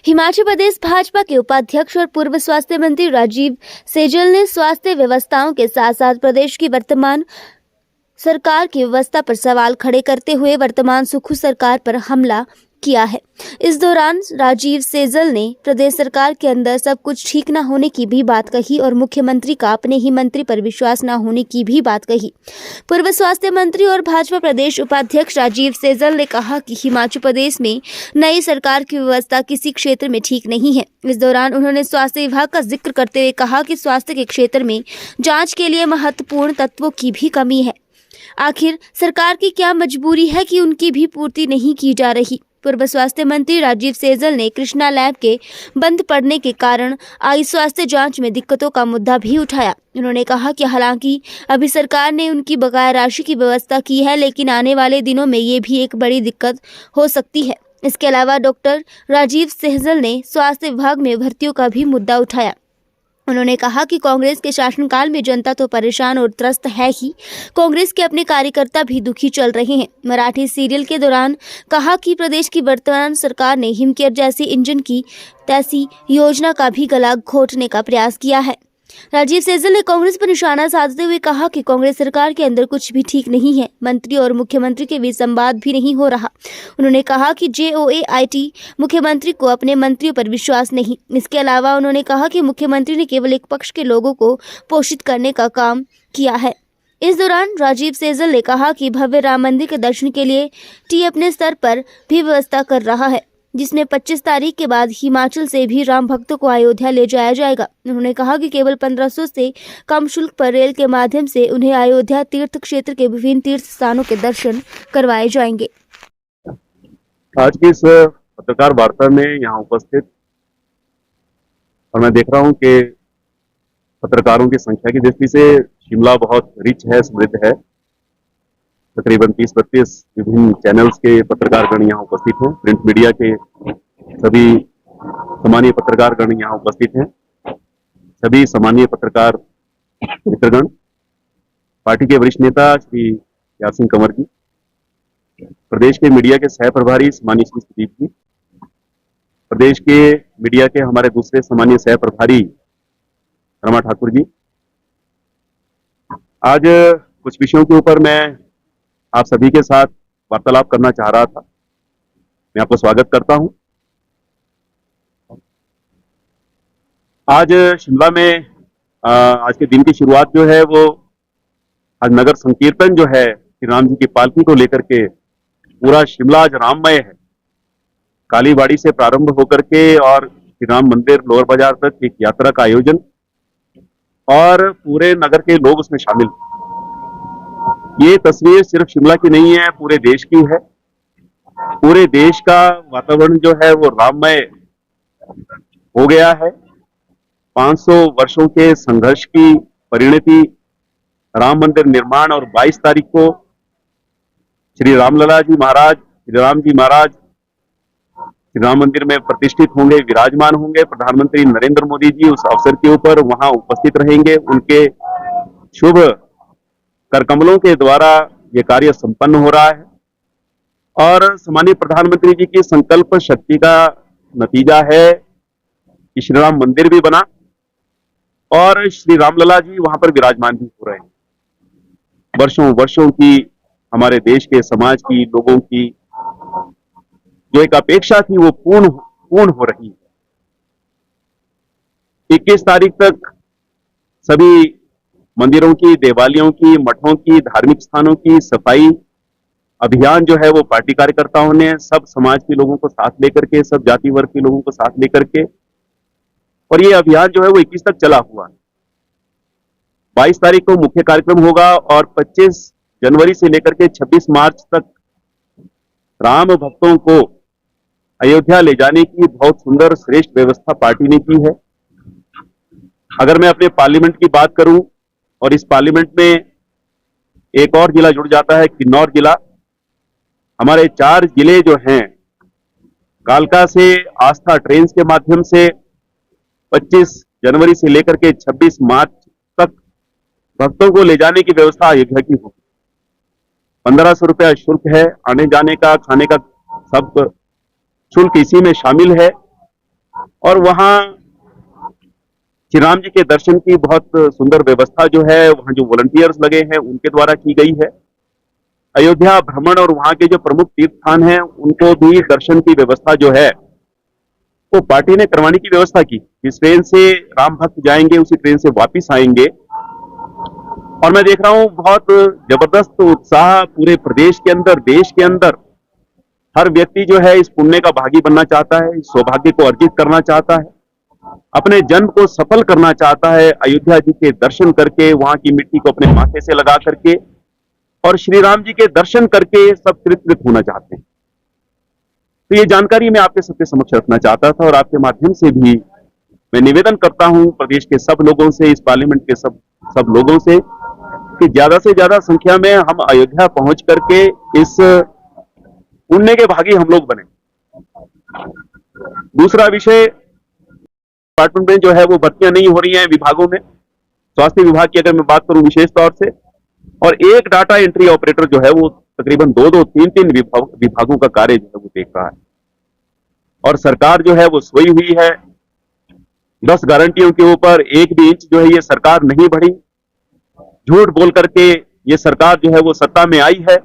हिमाचल प्रदेश भाजपा के उपाध्यक्ष और पूर्व स्वास्थ्य मंत्री राजीव सैजल ने स्वास्थ्य व्यवस्थाओं के साथ साथ प्रदेश की वर्तमान सरकार की व्यवस्था पर सवाल खड़े करते हुए वर्तमान सुक्खू सरकार पर हमला किया है। इस दौरान राजीव सैजल ने प्रदेश सरकार के अंदर सब कुछ ठीक न होने की भी बात कही और मुख्यमंत्री का अपने ही मंत्री पर विश्वास न होने की भी बात कही। पूर्व स्वास्थ्य मंत्री और भाजपा प्रदेश उपाध्यक्ष राजीव सैजल ने कहा कि हिमाचल प्रदेश में नई सरकार की व्यवस्था किसी क्षेत्र में ठीक नहीं है। इस दौरान उन्होंने स्वास्थ्य विभाग का जिक्र करते हुए कहा कि स्वास्थ्य के क्षेत्र में जाँच के लिए महत्वपूर्ण तत्वों की भी कमी है। आखिर सरकार की क्या मजबूरी है कि उनकी भी पूर्ति नहीं की जा रही। पूर्व स्वास्थ्य मंत्री राजीव सैजल ने कृष्णा लैब के बंद पड़ने के कारण आई स्वास्थ्य जांच में दिक्कतों का मुद्दा भी उठाया। उन्होंने कहा कि हालांकि अभी सरकार ने उनकी बकाया राशि की व्यवस्था की है, लेकिन आने वाले दिनों में ये भी एक बड़ी दिक्कत हो सकती है। इसके अलावा डॉक्टर राजीव सैजल ने स्वास्थ्य विभाग में भर्तियों का भी मुद्दा उठाया। उन्होंने कहा कि कांग्रेस के शासनकाल में जनता तो परेशान और त्रस्त है ही, कांग्रेस के अपने कार्यकर्ता भी दुखी चल रहे हैं। मराठी सीरियल के दौरान कहा कि प्रदेश की वर्तमान सरकार ने हिमकेयर जैसी इंजन की तैसी योजना का भी गला घोटने का प्रयास किया है। राजीव सैजल ने कांग्रेस पर निशाना साधते हुए कहा कि कांग्रेस सरकार के अंदर कुछ भी ठीक नहीं है, मंत्री और मुख्यमंत्री के बीच संवाद भी नहीं हो रहा। उन्होंने कहा कि JOAIT मुख्यमंत्री को अपने मंत्रियों पर विश्वास नहीं। इसके अलावा उन्होंने कहा कि मुख्यमंत्री ने केवल एक पक्ष के लोगों को पोषित करने का काम किया है। इस दौरान राजीव सैजल ने कहा कि भव्य राम मंदिर के दर्शन के लिए टी अपने स्तर पर भी व्यवस्था कर रहा है, जिसमें 25 तारीख के बाद हिमाचल से भी राम भक्तों को अयोध्या ले जाया जाएगा। उन्होंने कहा कि केवल 1500 से कम शुल्क पर रेल के माध्यम से उन्हें अयोध्या तीर्थ क्षेत्र के विभिन्न तीर्थ स्थानों के दर्शन करवाए जाएंगे। आज की इस पत्रकार वार्ता में यहाँ उपस्थित और मैं देख रहा हूँ कि पत्रकारों की संख्या की दृष्टि से शिमला बहुत रिच है, समृद्ध है। तकरीबन 30-32 विभिन्न चैनल्स के पत्रकारगण यहाँ उपस्थित हैं। प्रिंट मीडिया के सभी सामान्य पत्रकारगण यहाँ उपस्थित हैं। सभी सामान्य पत्रकार मित्रगण, पार्टी के वरिष्ठ नेता श्री यार सिंह कंवर जी, प्रदेश के मीडिया के सह प्रभारी सामान्य श्री सुदीप जी, प्रदेश के मीडिया के हमारे दूसरे सामान्य सह प्रभारी रमा ठाकुर जी। आज कुछ विषयों के ऊपर मैं आप सभी के साथ वार्तालाप करना चाह रहा था। मैं आपको स्वागत करता हूं। आज शिमला में आज के दिन की शुरुआत जो है वो आज नगर संकीर्तन जो है श्री राम जी की पालकी को लेकर के पूरा शिमला आज राममय है। कालीबाड़ी से प्रारंभ होकर के और श्री राम मंदिर लोअर बाजार तक एक यात्रा का आयोजन और पूरे नगर के लोग उसमें शामिल। ये तस्वीर सिर्फ शिमला की नहीं है, पूरे देश की है। पूरे देश का वातावरण जो है वो राममय हो गया है। 500 वर्षों के संघर्ष की परिणति राम मंदिर निर्माण और 22 तारीख को श्री रामलला जी महाराज, श्री राम जी महाराज श्री राम मंदिर में प्रतिष्ठित होंगे, विराजमान होंगे। प्रधानमंत्री नरेंद्र मोदी जी उस अवसर के ऊपर वहां उपस्थित रहेंगे। उनके शुभ करकमलों के द्वारा ये कार्य संपन्न हो रहा है और सामान्य प्रधानमंत्री जी की संकल्प शक्ति का नतीजा है कि श्री राम मंदिर भी बना और श्री रामलला जी वहां पर विराजमान भी हो रहे हैं। वर्षों वर्षों की हमारे देश के समाज की, लोगों की जो एक अपेक्षा थी वो पूर्ण हो रही है। 21 तारीख तक सभी मंदिरों की, देवालयों की, मठों की, धार्मिक स्थानों की सफाई अभियान जो है वो पार्टी कार्यकर्ताओं ने सब समाज के लोगों को साथ लेकर के, सब जाति वर्ग के लोगों को साथ लेकर के, और ये अभियान जो है वो 21 तक चला हुआ है। 22 तारीख को मुख्य कार्यक्रम होगा और 25 जनवरी से लेकर के 26 मार्च तक राम भक्तों को अयोध्या ले जाने की बहुत सुंदर श्रेष्ठ व्यवस्था पार्टी ने की है। अगर मैं अपने पार्लियामेंट की बात करूं और इस पार्लियामेंट में एक और जिला जुड़ जाता है, किन्नौर जिला। हमारे 4 जिले जो हैं, कालका से आस्था ट्रेन के माध्यम से 25 जनवरी से लेकर के 26 मार्च तक भक्तों को ले जाने की व्यवस्था अयोध्या की होगी। 1500 रुपया शुल्क है, आने जाने का, खाने का सब शुल्क इसी में शामिल है। और वहां श्री राम जी के दर्शन की बहुत सुंदर व्यवस्था जो है, वहां जो वॉलंटियर्स लगे हैं उनके द्वारा की गई है। अयोध्या भ्रमण और वहां के जो प्रमुख तीर्थ स्थान हैं उनको भी दर्शन की व्यवस्था जो है वो पार्टी ने करवाने की व्यवस्था की। जिस ट्रेन से राम भक्त जाएंगे उसी ट्रेन से वापिस आएंगे। और मैं देख रहा हूं बहुत जबरदस्त उत्साह पूरे प्रदेश के अंदर, देश के अंदर। हर व्यक्ति जो है इस पुण्य का भागी बनना चाहता है, इस सौभाग्य को अर्जित करना चाहता है, अपने जन्म को सफल करना चाहता है, अयोध्या जी के दर्शन करके, वहां की मिट्टी को अपने माथे से लगा करके और श्री राम जी के दर्शन करके सब कृतकृत होना चाहते हैं। तो ये जानकारी मैं आपके सबके समक्ष रखना चाहता था और आपके माध्यम से भी मैं निवेदन करता हूं प्रदेश के सब लोगों से, इस पार्लियामेंट के सब लोगों से कि ज्यादा से ज्यादा संख्या में हम अयोध्या पहुंच करके इस पुण्य के भागी हम लोग बने। दूसरा विषय, डिपार्टमेंट में जो है वो भर्तियां नहीं हो रही हैं विभागों में। स्वास्थ्य विभाग की अगर मैं बात करूं विशेष तौर से, और एक डाटा एंट्री ऑपरेटर जो है वो तकरीबन 2-2, 3-3 विभागों का कार्य जो है वो देख रहा है। और सरकार जो है वो सोई हुई है। 10 गारंटियों के ऊपर एक भी इंच जो है ये सरकार नहीं बढ़ी। झूठ बोल करके ये सरकार जो है वो सत्ता में आई है।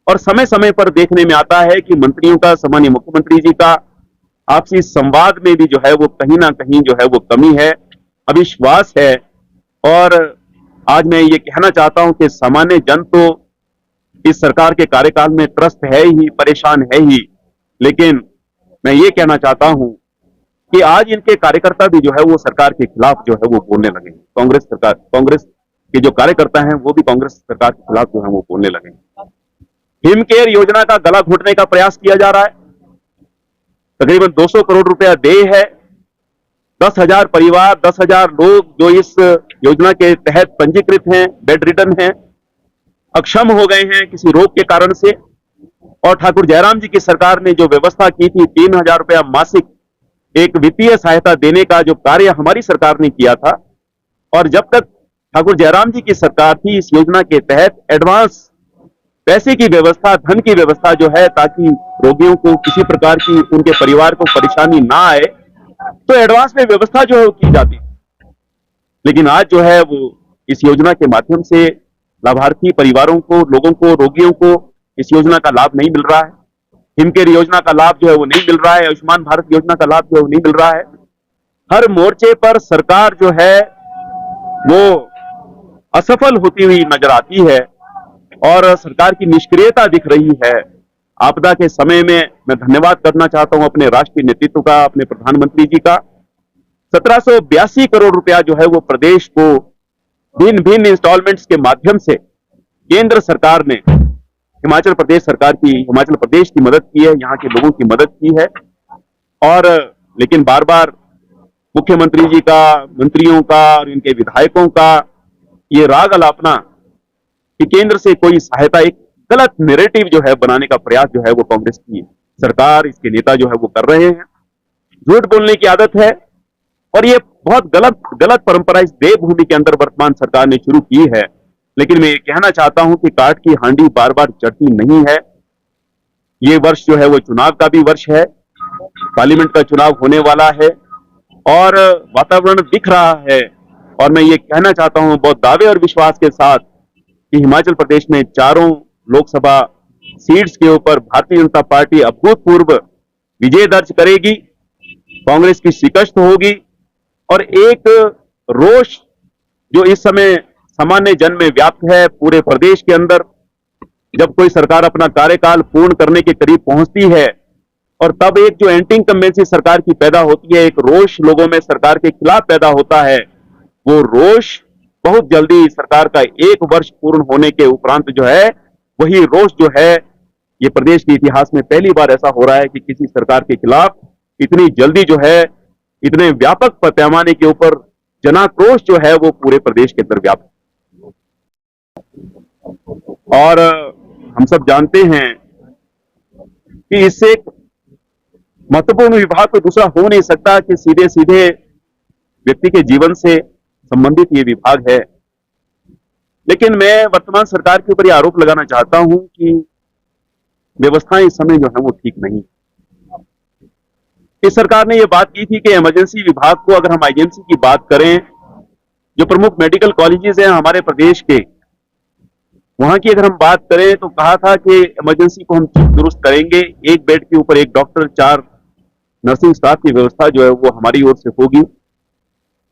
और समय समय पर देखने में आता है कि मंत्रियों का, सामान्य मुख्यमंत्री जी का आपसी संवाद में भी जो है वो कहीं ना कहीं जो है वो कमी है, अविश्वास है। और आज मैं ये कहना चाहता हूं कि सामान्य जन तो इस सरकार के कार्यकाल में त्रस्त है ही, परेशान है ही, लेकिन मैं ये कहना चाहता हूं कि आज इनके कार्यकर्ता भी जो है वो सरकार के खिलाफ जो है वो बोलने लगे हैं। कांग्रेस के जो कार्यकर्ता हैं वो भी कांग्रेस सरकार के खिलाफ जो है वो बोलने लगे हैं। हिम केयर योजना का गला घोटने का प्रयास किया जा रहा है। तकरीबन 200 करोड़ रुपया देय है। 10,000 परिवार, 10,000 लोग जो इस योजना के तहत पंजीकृत हैं, बेड रिडन हैं, अक्षम हो गए हैं किसी रोग के कारण से। और ठाकुर जयराम जी की सरकार ने जो व्यवस्था की थी 3,000 रुपया मासिक एक वित्तीय सहायता देने का जो कार्य हमारी सरकार ने किया था, और जब तक ठाकुर जयराम जी की सरकार थी इस योजना के तहत एडवांस पैसे की व्यवस्था, धन की व्यवस्था जो है, ताकि रोगियों को किसी प्रकार की, उनके परिवार को परेशानी ना आए, तो एडवांस में व्यवस्था जो है वो की जाती। लेकिन आज जो है वो इस योजना के माध्यम से लाभार्थी परिवारों को, लोगों को, रोगियों को इस योजना का लाभ नहीं मिल रहा है। हिमकेयर योजना का लाभ जो है वो नहीं मिल रहा है। आयुष्मान भारत योजना का लाभ जो है वो नहीं मिल रहा है। हर मोर्चे पर सरकार जो है वो असफल होती हुई नजर आती है और सरकार की निष्क्रियता दिख रही है। आपदा के समय में मैं धन्यवाद करना चाहता हूं अपने राष्ट्रीय नेतृत्व का, अपने प्रधानमंत्री जी का। 1782 करोड़ रुपया जो है वो प्रदेश को भिन्न भिन्न इंस्टॉलमेंट्स के माध्यम से केंद्र सरकार ने हिमाचल प्रदेश की मदद की है, यहाँ के लोगों की मदद की है। और लेकिन बार बार मुख्यमंत्री जी का, मंत्रियों का और इनके विधायकों का ये राग अलापना कि केंद्र से कोई सहायता, एक गलत नैरेटिव जो है बनाने का प्रयास जो है वो कांग्रेस की सरकार, इसके नेता जो है वो कर रहे हैं। झूठ बोलने की आदत है और ये बहुत गलत परंपरा इस देवभूमि के अंदर वर्तमान सरकार ने शुरू की है। लेकिन मैं ये कहना चाहता हूं कि काठ की हांडी बार बार चढ़ती नहीं है। ये वर्ष जो है वो चुनाव का भी वर्ष है, पार्लियामेंट का चुनाव होने वाला है और वातावरण दिख रहा है। और मैं ये कहना चाहता हूं बहुत दावे और विश्वास के साथ कि हिमाचल प्रदेश में चारों लोकसभा सीट्स के ऊपर भारतीय जनता पार्टी अभूतपूर्व विजय दर्ज करेगी, कांग्रेस की शिकस्त होगी। और एक रोष जो इस समय सामान्य जन में व्याप्त है पूरे प्रदेश के अंदर, जब कोई सरकार अपना कार्यकाल पूर्ण करने के करीब पहुंचती है और तब एक जो एंटी इनकम्बेंसी सरकार की पैदा होती है, एक रोष लोगों में सरकार के खिलाफ पैदा होता है, वो रोष बहुत जल्दी सरकार का 1 वर्ष पूर्ण होने के उपरांत जो है वही रोष जो है, ये प्रदेश के इतिहास में पहली बार ऐसा हो रहा है कि किसी सरकार के खिलाफ इतनी जल्दी जो है, इतने व्यापक पैमाने के ऊपर जनाक्रोश जो है वो पूरे प्रदेश के अंदर व्याप्त। और हम सब जानते हैं कि इससे एक महत्वपूर्ण विभाग कोई दूसरा हो नहीं सकता कि सीधे सीधे व्यक्ति के जीवन से संबंधित ये विभाग है। लेकिन मैं वर्तमान सरकार के ऊपर ये आरोप लगाना चाहता हूं कि व्यवस्थाएं इस समय जो है वो ठीक नहीं। इस सरकार ने यह बात की थी कि इमरजेंसी विभाग को, अगर हम आईजीएमसी की बात करें, जो प्रमुख मेडिकल कॉलेजेस हैं हमारे प्रदेश के, वहां की अगर हम बात करें तो कहा था कि इमरजेंसी को हम चुस्त दुरुस्त करेंगे, एक बेड के ऊपर एक डॉक्टर, 4 नर्सिंग स्टाफ की व्यवस्था जो है वो हमारी ओर से होगी।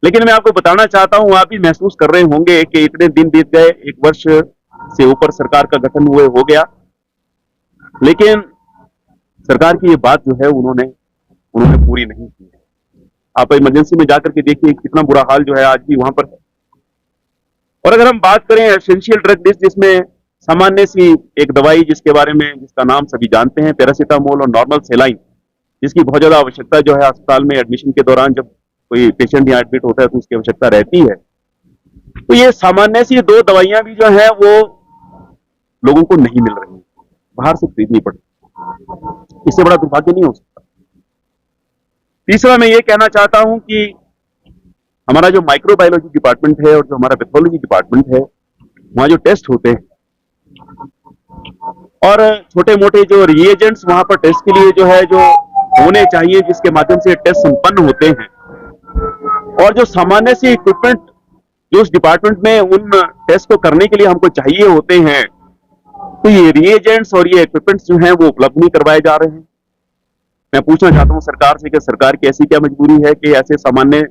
लेकिन मैं आपको बताना चाहता हूं, आप भी महसूस कर रहे होंगे कि इतने दिन बीत गए, 1 वर्ष से ऊपर सरकार का गठन हुए हो गया, लेकिन सरकार की ये बात जो है उन्होंने पूरी नहीं की। आप इमरजेंसी में जाकर के देखिए कितना बुरा हाल जो है आज भी वहां पर है। और अगर हम बात करें एसेंशियल ड्रग लिस्ट, जिसमें सामान्य सी एक दवाई जिसके बारे में, जिसका नाम सभी जानते हैं, पैरासीटामोल और नॉर्मल सेलाइन, जिसकी बहुत ज्यादा आवश्यकता जो है अस्पताल में एडमिशन के दौरान जब कोई पेशेंट यहाँ एडमिट होता है तो उसकी आवश्यकता रहती है, तो ये सामान्य सी 2 दवाइयां भी जो है वो लोगों को नहीं मिल रही, बाहर से खरीदनी पड़ती। इससे बड़ा दुर्भाग्य नहीं हो सकता। तीसरा मैं ये कहना चाहता हूं कि हमारा जो माइक्रोबायोलॉजी डिपार्टमेंट है और जो हमारा पैथोलॉजी डिपार्टमेंट है, वहां जो टेस्ट होते हैं और छोटे मोटे जो रिएजेंट्स वहां पर टेस्ट के लिए जो है जो होने चाहिए, जिसके माध्यम से टेस्ट संपन्न होते हैं, और जो सामान्य से इक्विपमेंट जो उस डिपार्टमेंट में उन टेस्ट को करने के लिए हमको चाहिए होते हैं, तो ये रिएजेंट्स और ये इक्विपमेंट्स जो हैं वो उपलब्ध नहीं करवाए जा रहे हैं। मैं पूछना चाहता हूं सरकार से कि सरकार की ऐसी क्या मजबूरी है कि ऐसे सामान्य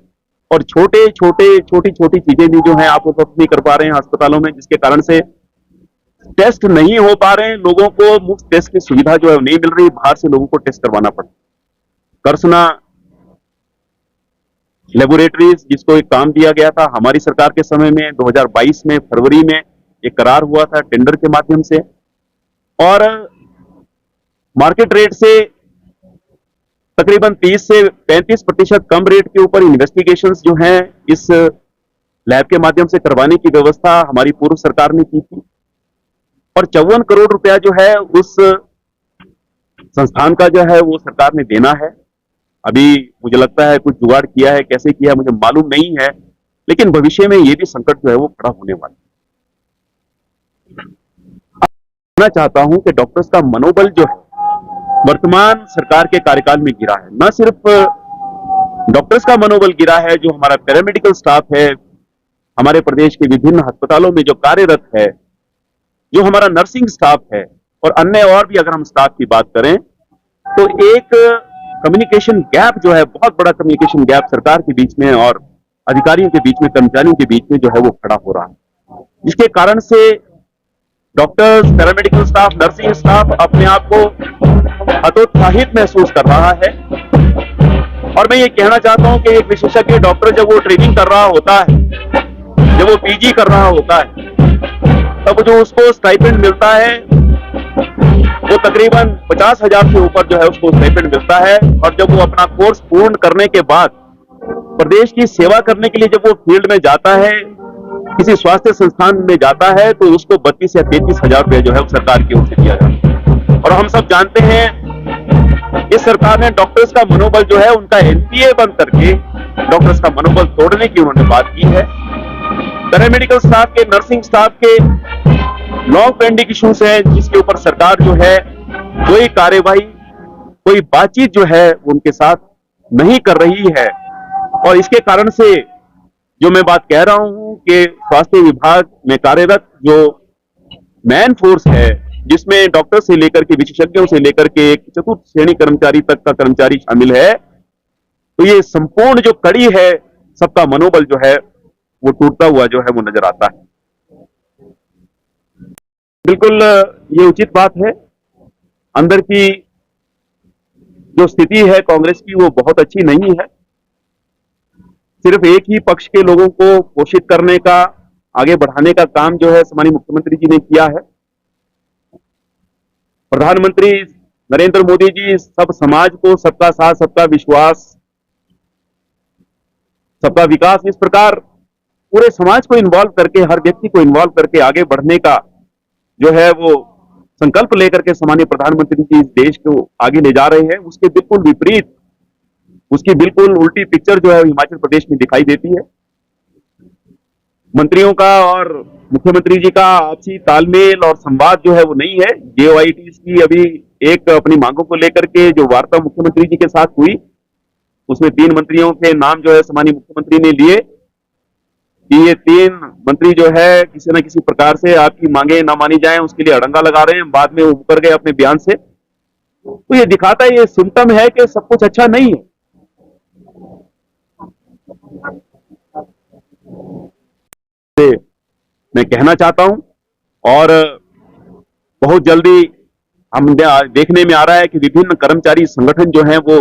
और छोटी छोटी चीजें भी जो हैं आप उपलब्ध नहीं कर पा रहे हैं अस्पतालों में, जिसके कारण से टेस्ट नहीं हो पा रहे हैं, लोगों को मुफ्त टेस्ट की सुविधा जो है नहीं मिल रही, बाहर से लोगों को टेस्ट करवाना पड़ता। करसना लेबोरेटरीज, जिसको एक काम दिया गया था हमारी सरकार के समय में, 2022 में फरवरी में एक करार हुआ था टेंडर के माध्यम से, और मार्केट रेट से तकरीबन 30 से 35% कम रेट के ऊपर इन्वेस्टिगेशंस जो हैं इस लैब के माध्यम से करवाने की व्यवस्था हमारी पूर्व सरकार ने की थी, और 54 करोड़ रुपया जो है उस संस्थान का जो है वो सरकार ने देना है। अभी मुझे लगता है कुछ जुगाड़ किया है, कैसे किया है मुझे मालूम नहीं है, लेकिन भविष्य में ये भी संकट जो है वो खड़ा होने वाला है। मैं चाहता हूं कि डॉक्टर्स का मनोबल जो है वर्तमान सरकार के कार्यकाल में गिरा है। न सिर्फ डॉक्टर्स का मनोबल गिरा है, जो हमारा पैरामेडिकल स्टाफ है हमारे प्रदेश के विभिन्न अस्पतालों में जो कार्यरत है, जो हमारा नर्सिंग स्टाफ है, और अन्य और भी अगर हम स्टाफ की बात करें तो एक कम्युनिकेशन गैप जो है, बहुत बड़ा कम्युनिकेशन गैप सरकार के बीच में और अधिकारियों के बीच में, कर्मचारियों के बीच में जो है वो खड़ा हो रहा है, जिसके कारण से doctors, paramedical staff, nursing staff अपने आप को हतोत्साहित महसूस कर रहा है। और मैं ये कहना चाहता हूं कि एक विशेषज्ञ डॉक्टर जब वो ट्रेनिंग कर रहा होता है, जब वो पीजी कर रहा होता है, तब जो उसको स्टाइपेंड मिलता है वो तकरीबन 50,000 से ऊपर जो है उसको स्टाइपेंड मिलता है। और जब वो अपना कोर्स पूर्ण करने के बाद प्रदेश की सेवा करने के लिए जब वो फील्ड में जाता है, किसी स्वास्थ्य संस्थान में जाता है, तो उसको 32 या 33,000 रुपया जो है वो सरकार की ओर से दिया जाता है। और हम सब जानते हैं इस सरकार ने डॉक्टर्स का मनोबल जो है उनका एनपीए बंद करके डॉक्टर्स का मनोबल तोड़ने की उन्होंने बात की है। पैरामेडिकल स्टाफ के, नर्सिंग स्टाफ के लॉन्ग पेंडिंग इश्यूज है, जिसके ऊपर सरकार जो है कोई कार्यवाही, कोई बातचीत जो है उनके साथ नहीं कर रही है। और इसके कारण से जो मैं बात कह रहा हूं कि स्वास्थ्य विभाग में कार्यरत जो मैन फोर्स है, जिसमें डॉक्टर से लेकर के विशेषज्ञों से लेकर के एक चतुर्थ श्रेणी कर्मचारी तक का कर्मचारी शामिल है, तो ये संपूर्ण जो कड़ी है, सबका मनोबल जो है वो टूटता हुआ जो है वो नजर आता है। बिल्कुल ये उचित बात है। अंदर की जो स्थिति है कांग्रेस की वो बहुत अच्छी नहीं है। सिर्फ एक ही पक्ष के लोगों को पोषित करने का, आगे बढ़ाने का काम जो है माननीय मुख्यमंत्री जी ने किया है। प्रधानमंत्री नरेंद्र मोदी जी सब समाज को सबका साथ, सबका विश्वास, सबका विकास, इस प्रकार पूरे समाज को इन्वॉल्व करके, हर व्यक्ति को इन्वॉल्व करके आगे बढ़ने का जो है वो संकल्प लेकर के सामान्य प्रधानमंत्री जी इस देश को आगे ले जा रहे हैं। उसके बिल्कुल विपरीत, उसकी बिल्कुल उल्टी पिक्चर जो है हिमाचल प्रदेश में दिखाई देती है। मंत्रियों का और मुख्यमंत्री जी का आपसी तालमेल और संवाद जो है वो नहीं है। जेओआईटी की अभी एक अपनी मांगों को लेकर के जो वार्ता मुख्यमंत्री जी के साथ हुई, उसमें 3 मंत्रियों के नाम जो है माननीय मुख्यमंत्री ने लिए कि ये 3 मंत्री जो है किसी न किसी प्रकार से आपकी मांगे ना मानी जाए उसके लिए अड़ंगा लगा रहे हैं, बाद में वो मुकर गए अपने बयान से। तो ये दिखाता है, ये सिम्टम है कि सब कुछ अच्छा नहीं है। मैं कहना चाहता हूं और बहुत जल्दी हम देखने में आ रहा है कि विभिन्न कर्मचारी संगठन जो हैं वो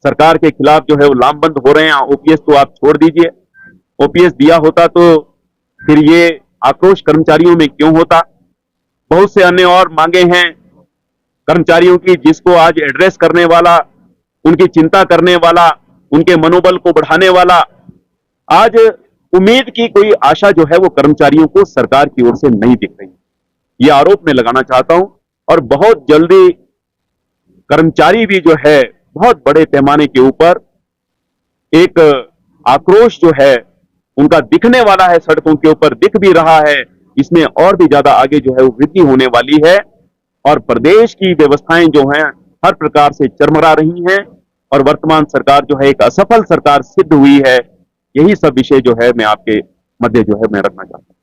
सरकार के खिलाफ जो है वो लामबंद हो रहे हैं। ओपीएस तो आप छोड़ दीजिए, ओपीएस दिया होता तो फिर ये आक्रोश कर्मचारियों में क्यों होता। बहुत से अन्य और मांगे हैं कर्मचारियों की जिसको आज एड्रेस करने वाला, उनकी चिंता करने वाला, उनके मनोबल को बढ़ाने वाला, आज उम्मीद की कोई आशा जो है वो कर्मचारियों को सरकार की ओर से नहीं दिख रही। ये आरोप मैं लगाना चाहता हूं और बहुत जल्दी कर्मचारी भी जो है बहुत बड़े पैमाने के ऊपर एक आक्रोश जो है उनका दिखने वाला है, सड़कों के ऊपर दिख भी रहा है। इसमें और भी ज्यादा आगे जो है वो वृद्धि होने वाली है और प्रदेश की व्यवस्थाएं जो हैं हर प्रकार से चरमरा रही हैं और वर्तमान सरकार जो है एक असफल सरकार सिद्ध हुई है। यही सब विषय जो है मैं आपके मध्य जो है मैं रखना चाहता हूं।